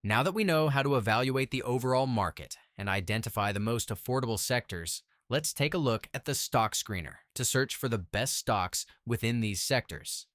Now that we know how to evaluate the overall market and identify the most affordable sectors, let's take a look at the stock screener to search for the best stocks within these sectors.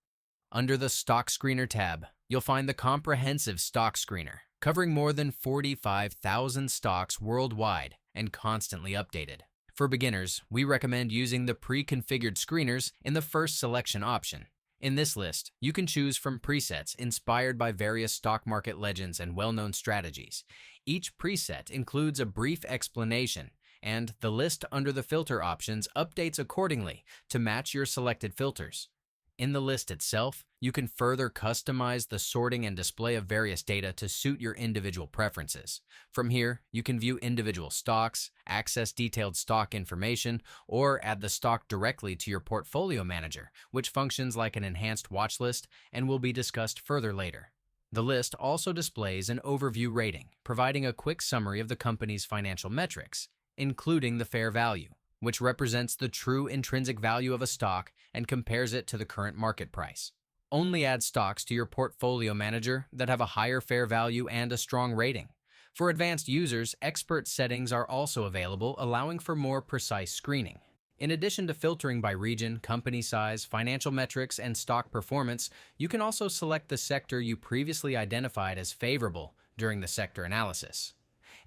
Under the Stock Screener tab, you'll find the comprehensive stock screener, covering more than 45,000 stocks worldwide and constantly updated. For beginners, we recommend using the pre-configured screeners in the first selection option. In this list, you can choose from presets inspired by various stock market legends and well-known strategies. Each preset includes a brief explanation, and the list under the filter options updates accordingly to match your selected filters. In the list itself, you can further customize the sorting and display of various data to suit your individual preferences. From here, you can view individual stocks, access detailed stock information, or add the stock directly to your portfolio manager, which functions like an enhanced watch list and will be discussed further later. The list also displays an overview rating, providing a quick summary of the company's financial metrics, including the fair value, which represents the true intrinsic value of a stock and compares it to the current market price. Only add stocks to your portfolio manager that have a higher fair value and a strong rating. For advanced users, expert settings are also available, allowing for more precise screening. In addition to filtering by region, company size, financial metrics, and stock performance, you can also select the sector you previously identified as favorable during the sector analysis.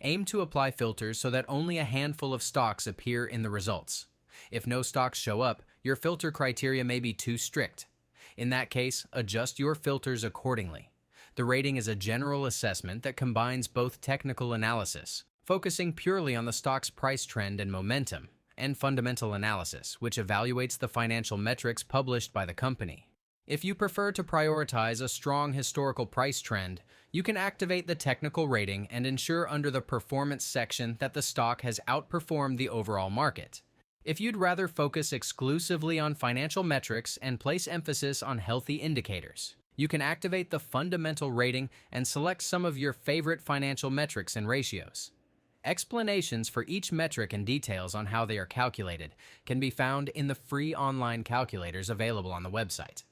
Aim to apply filters so that only a handful of stocks appear in the results. If no stocks show up, your filter criteria may be too strict. In that case, adjust your filters accordingly. The rating is a general assessment that combines both technical analysis, focusing purely on the stock's price trend and momentum, and fundamental analysis, which evaluates the financial metrics published by the company. If you prefer to prioritize a strong historical price trend, you can activate the technical rating and ensure under the performance section that the stock has outperformed the overall market. If you'd rather focus exclusively on financial metrics and place emphasis on healthy indicators, you can activate the fundamental rating and select some of your favorite financial metrics and ratios. Explanations for each metric and details on how they are calculated can be found in the free online calculators available on the website.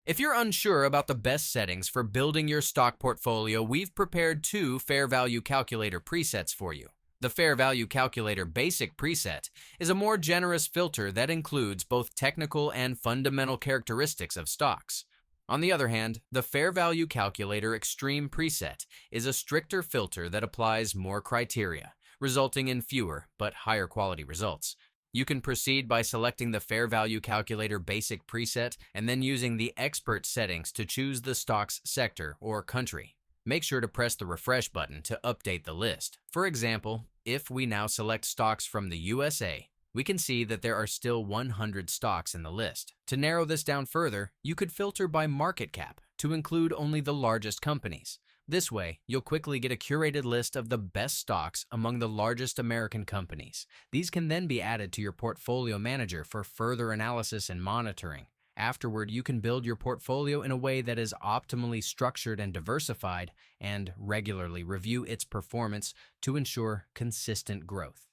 If you're unsure about the best settings for building your stock portfolio, we've prepared two Fair Value Calculator presets for you. The Fair Value Calculator Basic preset is a more generous filter that includes both technical and fundamental characteristics of stocks. On the other hand, the Fair Value Calculator Extreme preset is a stricter filter that applies more criteria, resulting in fewer but higher quality results. You can proceed by selecting the Fair Value Calculator Basic preset and then using the Expert settings to choose the stock's sector or country. Make sure to press the refresh button to update the list. For example, if we now select stocks from the USA, we can see that there are still 100 stocks in the list. To narrow this down further, you could filter by market cap to include only the largest companies. This way, you'll quickly get a curated list of the best stocks among the largest American companies. These can then be added to your portfolio manager for further analysis and monitoring. Afterward, you can build your portfolio in a way that is optimally structured and diversified, and regularly review its performance to ensure consistent growth.